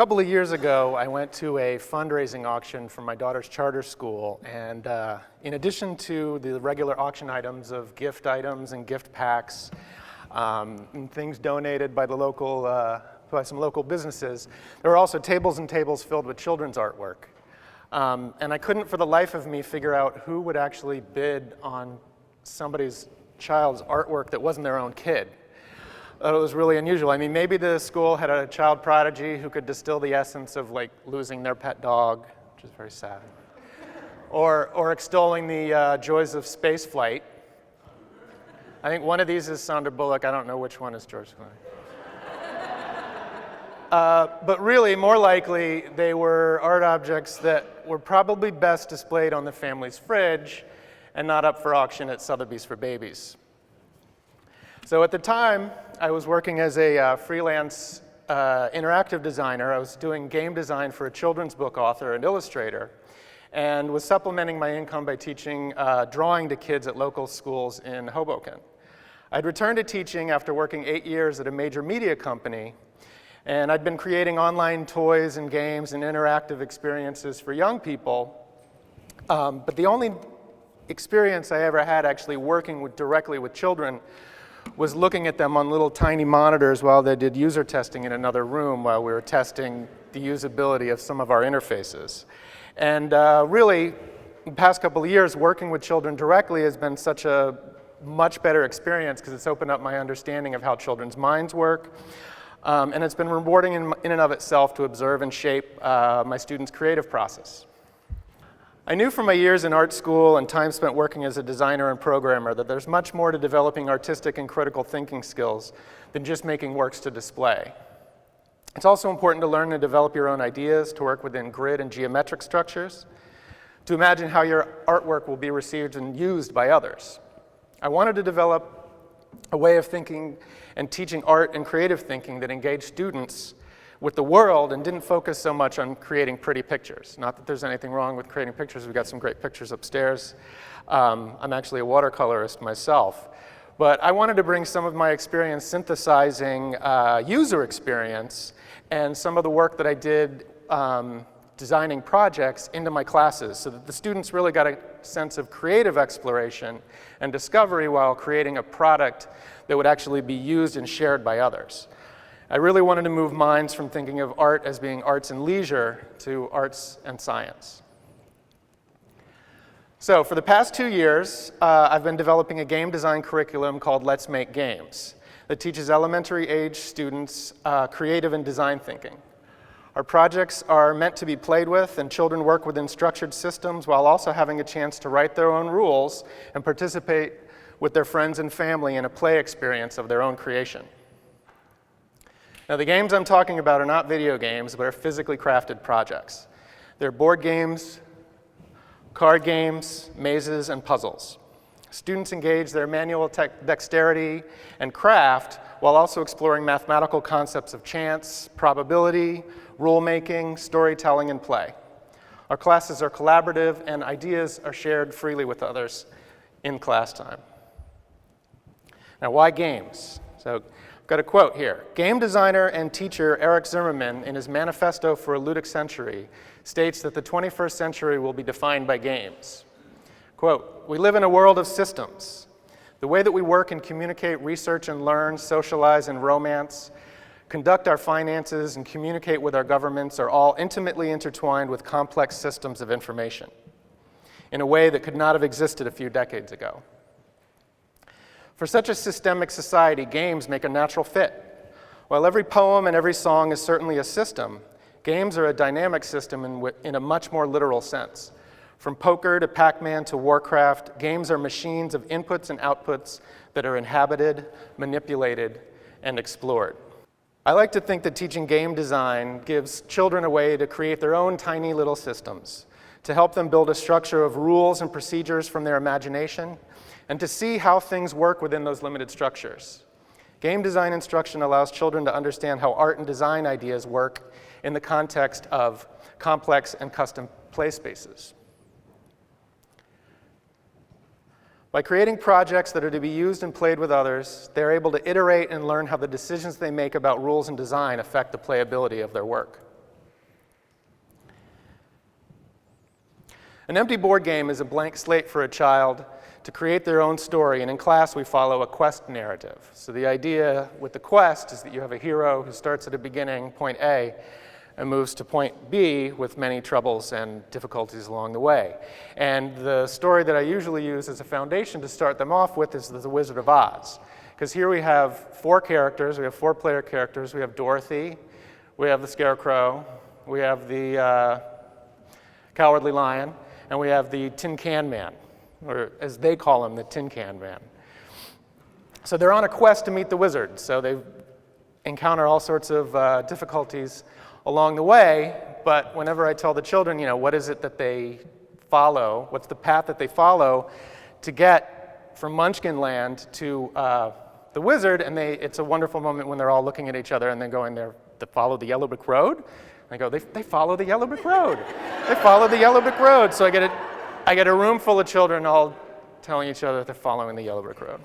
couple of years ago, I went to a fundraising auction for my daughter's charter school, and in addition to the regular auction items of gift items and gift packs, and things donated by the local, by some local businesses, there were also tables and tables filled with children's artwork. And I couldn't for the life of me figure out who would actually bid on somebody's child's artwork that wasn't their own kid. It was really unusual. I mean, maybe the school had a child prodigy who could distill the essence of like losing their pet dog, which is very sad, or extolling the joys of space flight. I think one of these is Sandra Bullock. I don't know which one is George Clooney. But really, more likely, they were art objects that were probably best displayed on the family's fridge and not up for auction at Sotheby's for babies. So at the time, I was working as a freelance interactive designer. I was doing game design for a children's book author and illustrator, and was supplementing my income by teaching drawing to kids at local schools in Hoboken. I'd returned to teaching after working 8 years at a major media company, and I'd been creating online toys and games and interactive experiences for young people, but the only experience I ever had actually working directly with children was looking at them on little tiny monitors while they did user testing in another room while we were testing the usability of some of our interfaces. And really, the past couple of years, working with children directly has been such a much better experience because it's opened up my understanding of how children's minds work. And it's been rewarding in and of itself to observe and shape my students' creative process. I knew from my years in art school and time spent working as a designer and programmer that there's much more to developing artistic and critical thinking skills than just making works to display. It's also important to learn and develop your own ideas, to work within grid and geometric structures, to imagine how your artwork will be received and used by others. I wanted to develop a way of thinking and teaching art and creative thinking that engaged students with the world and didn't focus so much on creating pretty pictures. Not that there's anything wrong with creating pictures. We've got some great pictures upstairs. I'm actually a watercolorist myself. But I wanted to bring some of my experience synthesizing user experience and some of the work that I did designing projects into my classes so that the students really got a sense of creative exploration and discovery while creating a product that would actually be used and shared by others. I really wanted to move minds from thinking of art as being arts and leisure to arts and science. So for the past 2 years, I've been developing a game design curriculum called Let's Make Games that teaches elementary age students creative and design thinking. Our projects are meant to be played with, and children work within structured systems while also having a chance to write their own rules and participate with their friends and family in a play experience of their own creation. Now, the games I'm talking about are not video games, but are physically crafted projects. They're board games, card games, mazes, and puzzles. Students engage their manual dexterity and craft while also exploring mathematical concepts of chance, probability, rule-making, storytelling, and play. Our classes are collaborative, and ideas are shared freely with others in class time. Now, why games? So, got a quote here. Game designer and teacher Eric Zimmerman, in his manifesto for a ludic century, states that the 21st century will be defined by games. Quote, "We live in a world of systems. The way that we work and communicate, research and learn, socialize and romance, conduct our finances and communicate with our governments are all intimately intertwined with complex systems of information in a way that could not have existed a few decades ago. For such a systemic society, games make a natural fit. While every poem and every song is certainly a system, games are a dynamic system in a much more literal sense. From poker to Pac-Man to Warcraft, games are machines of inputs and outputs that are inhabited, manipulated, and explored." I like to think that teaching game design gives children a way to create their own tiny little systems, to help them build a structure of rules and procedures from their imagination, and to see how things work within those limited structures. Game design instruction allows children to understand how art and design ideas work in the context of complex and custom play spaces. By creating projects that are to be used and played with others, they're able to iterate and learn how the decisions they make about rules and design affect the playability of their work. An empty board game is a blank slate for a child to create their own story, and in class we follow a quest narrative. So the idea with the quest is that you have a hero who starts at a beginning, point A, and moves to point B with many troubles and difficulties along the way. And the story that I usually use as a foundation to start them off with is The Wizard of Oz. Because here we have 4 characters, we have 4 player characters. We have Dorothy, we have the Scarecrow, we have the Cowardly Lion, and we have the Tin Can Man, or as they call him, the Tin Can Man. So they're on a quest to meet the wizard, so they encounter all sorts of difficulties along the way, but whenever I tell the children, what is it that they follow, what's the path that they follow to get from Munchkin Land to the wizard, and it's a wonderful moment when they're all looking at each other and they're going, they follow the yellow brick road? And I go, they follow the yellow brick road. They follow the yellow brick road. So I get a room full of children all telling each other that they're following the yellow brick road.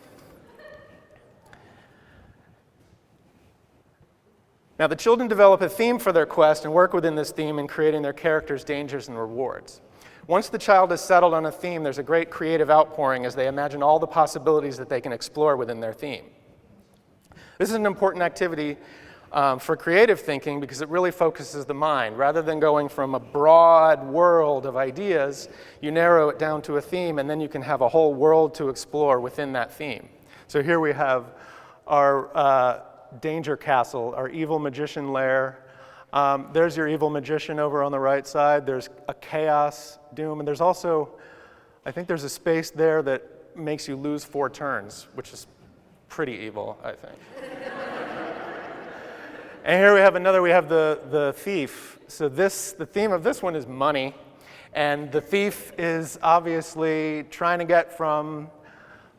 Now, the children develop a theme for their quest and work within this theme in creating their characters' dangers and rewards. Once the child is settled on a theme, there's a great creative outpouring as they imagine all the possibilities that they can explore within their theme. This is an important activity for creative thinking because it really focuses the mind. Rather than going from a broad world of ideas, you narrow it down to a theme, and then you can have a whole world to explore within that theme. So here we have our Danger Castle, our evil magician lair. There's your evil magician over on the right side. There's a chaos doom, and there's also, I think there's a space there that makes you lose 4 turns, which is pretty evil, I think. And here we have the thief. So the theme of this one is money, and the thief is obviously trying to get from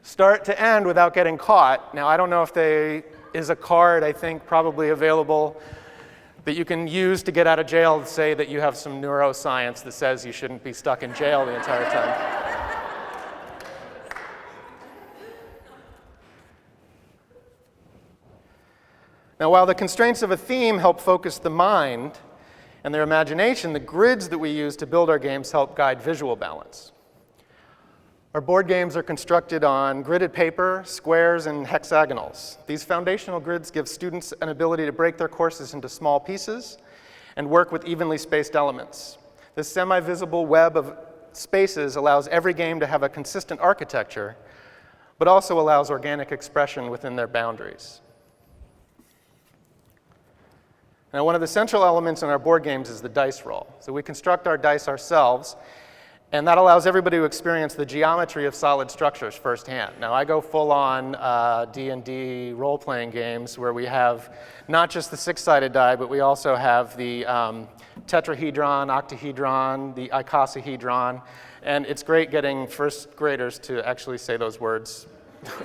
start to end without getting caught. Now, I don't know if there is a card, I think, probably available that you can use to get out of jail to say that you have some neuroscience that says you shouldn't be stuck in jail the entire time. Now, while the constraints of a theme help focus the mind and their imagination, the grids that we use to build our games help guide visual balance. Our board games are constructed on gridded paper, squares, and hexagonals. These foundational grids give students an ability to break their courses into small pieces and work with evenly spaced elements. This semi-visible web of spaces allows every game to have a consistent architecture, but also allows organic expression within their boundaries. Now, one of the central elements in our board games is the dice roll. So we construct our dice ourselves, and that allows everybody to experience the geometry of solid structures firsthand. Now, I go full-on D&D role-playing games where we have not just the 6-sided die, but we also have the tetrahedron, octahedron, the icosahedron, and it's great getting first graders to actually say those words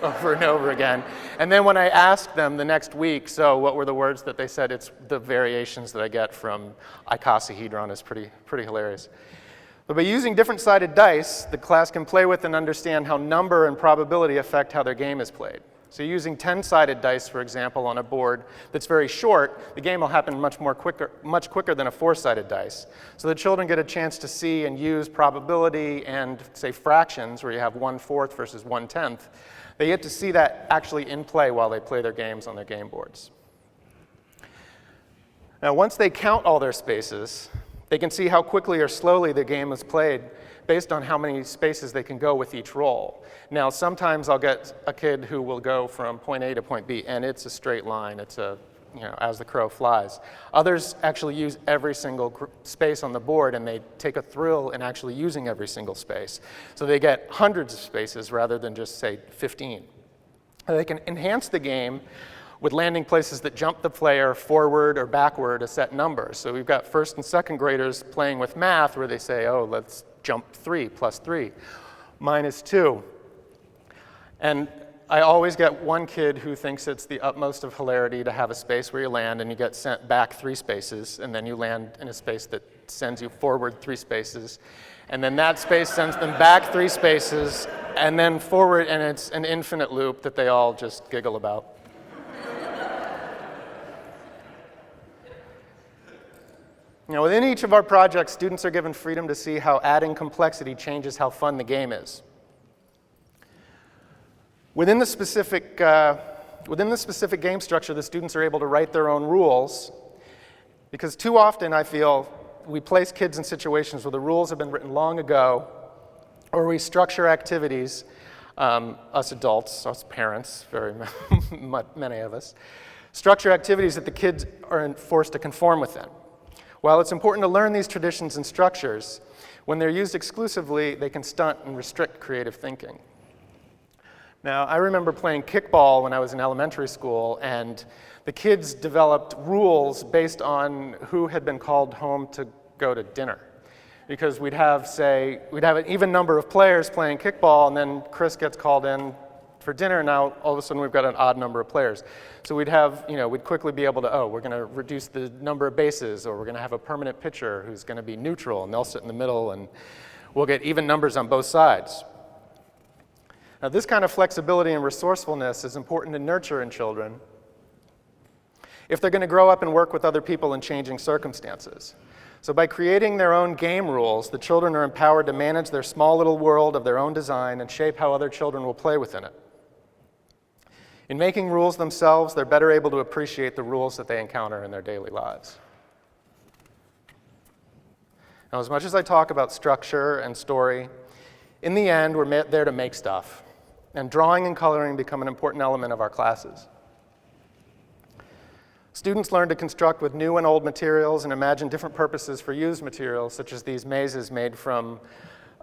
over and over again. And then when I asked them the next week, so what were the words that they said, it's the variations that I get from icosahedron is pretty hilarious. But by using different sided dice, the class can play with and understand how number and probability affect how their game is played. So using 10-sided dice, for example, on a board that's very short, the game will happen much quicker than a 4-sided dice. So the children get a chance to see and use probability and, say, fractions, where you have 1/4 versus 1/10. They get to see that actually in play while they play their games on their game boards. Now, once they count all their spaces, they can see how quickly or slowly the game is played based on how many spaces they can go with each roll. Now, sometimes I'll get a kid who will go from point A to point B, and it's a straight line. It's as the crow flies. Others actually use every single space on the board, and they take a thrill in actually using every single space. So they get hundreds of spaces rather than just, say, 15. They can enhance the game with landing places that jump the player forward or backward a set number. So we've got first and second graders playing with math where they say, oh, let's jump 3 plus 3 minus 2. And I always get one kid who thinks it's the utmost of hilarity to have a space where you land and you get sent back 3 spaces, and then you land in a space that sends you forward 3 spaces, and then that space sends them back 3 spaces, and then forward, and it's an infinite loop that they all just giggle about. Now, within each of our projects, students are given freedom to see how adding complexity changes how fun the game is. Within the specific game structure, the students are able to write their own rules, because too often I feel we place kids in situations where the rules have been written long ago, or we structure activities, us adults, us parents, very many of us, structure activities that the kids are forced to conform within. While it's important to learn these traditions and structures, when they're used exclusively, they can stunt and restrict creative thinking. Now, I remember playing kickball when I was in elementary school, and the kids developed rules based on who had been called home to go to dinner. Because we'd have an even number of players playing kickball, and then Chris gets called in for dinner. Now, all of a sudden, we've got an odd number of players. So we'd quickly be able to, we're going to reduce the number of bases, or we're going to have a permanent pitcher who's going to be neutral, and they'll sit in the middle, and we'll get even numbers on both sides. Now, this kind of flexibility and resourcefulness is important to nurture in children if they're going to grow up and work with other people in changing circumstances. So by creating their own game rules, the children are empowered to manage their small little world of their own design and shape how other children will play within it. In making rules themselves, they're better able to appreciate the rules that they encounter in their daily lives. Now, as much as I talk about structure and story, in the end, we're there to make stuff, and drawing and coloring become an important element of our classes. Students learn to construct with new and old materials and imagine different purposes for used materials, such as these mazes made from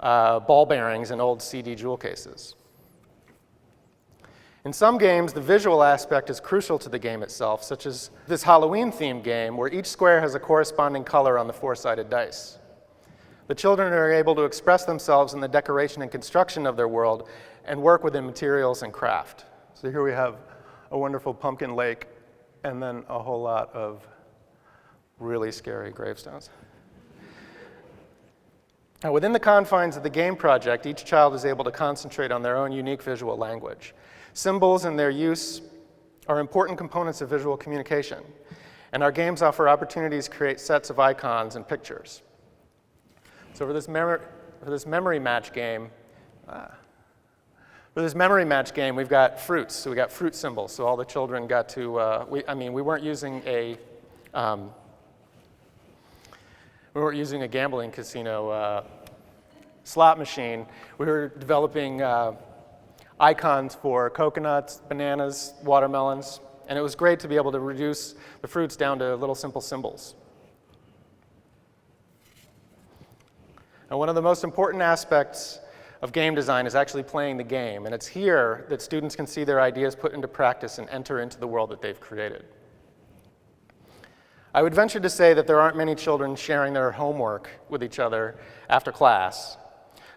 ball bearings and old CD jewel cases. In some games, the visual aspect is crucial to the game itself, such as this Halloween-themed game, where each square has a corresponding color on the four-sided dice. The children are able to express themselves in the decoration and construction of their world and work within materials and craft. So here we have a wonderful pumpkin lake, and then a whole lot of really scary gravestones. Now, within the confines of the game project, each child is able to concentrate on their own unique visual language. Symbols and their use are important components of visual communication, and our games offer opportunities to create sets of icons and pictures. So for this memory match game, we've got fruits. So we got fruit symbols. So all the children got to. We weren't using a gambling casino slot machine. We were developing icons for coconuts, bananas, watermelons, and it was great to be able to reduce the fruits down to little simple symbols. And one of the most important aspects of game design is actually playing the game, and it's here that students can see their ideas put into practice and enter into the world that they've created. I would venture to say that there aren't many children sharing their homework with each other after class,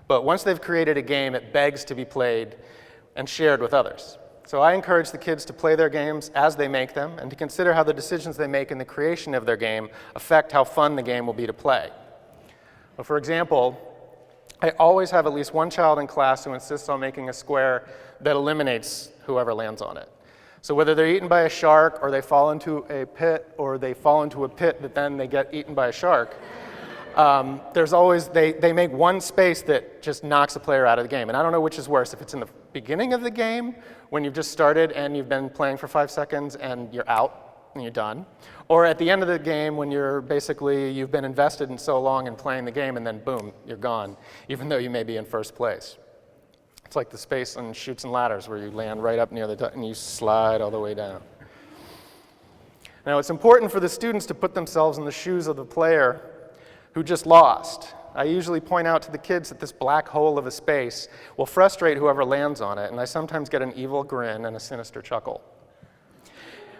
but once they've created a game, it begs to be played and shared with others. So I encourage the kids to play their games as they make them and to consider how the decisions they make in the creation of their game affect how fun the game will be to play. Well, for example, I always have at least one child in class who insists on making a square that eliminates whoever lands on it. So whether they're eaten by a shark, or they fall into a pit, or they fall into a pit that then they get eaten by a shark, there's always, they make one space that just knocks a player out of the game. And I don't know which is worse, if it's in the beginning of the game, when you've just started and you've been playing for 5 seconds and you're out and you're done, or at the end of the game when you've been invested in so long in playing the game and then boom, you're gone, even though you may be in first place. It's like the space on Chutes and Ladders where you land right up near the top and you slide all the way down. Now, it's important for the students to put themselves in the shoes of the player who just lost. I usually point out to the kids that this black hole of a space will frustrate whoever lands on it, and I sometimes get an evil grin and a sinister chuckle.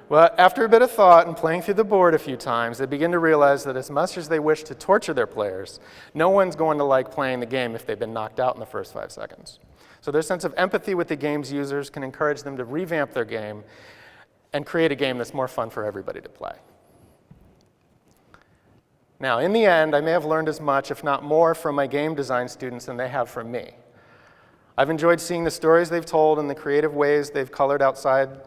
Well, after a bit of thought and playing through the board a few times, they begin to realize that as much as they wish to torture their players, no one's going to like playing the game if they've been knocked out in the first 5 seconds. So their sense of empathy with the game's users can encourage them to revamp their game and create a game that's more fun for everybody to play. Now, in the end, I may have learned as much, if not more, from my game design students than they have from me. I've enjoyed seeing the stories they've told and the creative ways they've colored outside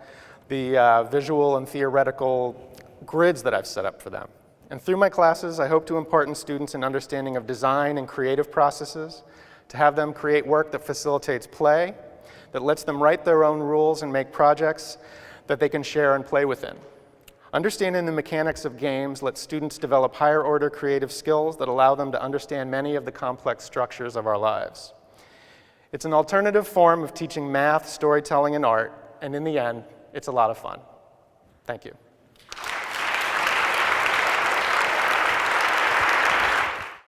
the visual and theoretical grids that I've set up for them. And through my classes, I hope to impart in students an understanding of design and creative processes, to have them create work that facilitates play, that lets them write their own rules and make projects that they can share and play within. Understanding the mechanics of games lets students develop higher order creative skills that allow them to understand many of the complex structures of our lives. It's an alternative form of teaching math, storytelling, and art, and in the end, it's a lot of fun. Thank you.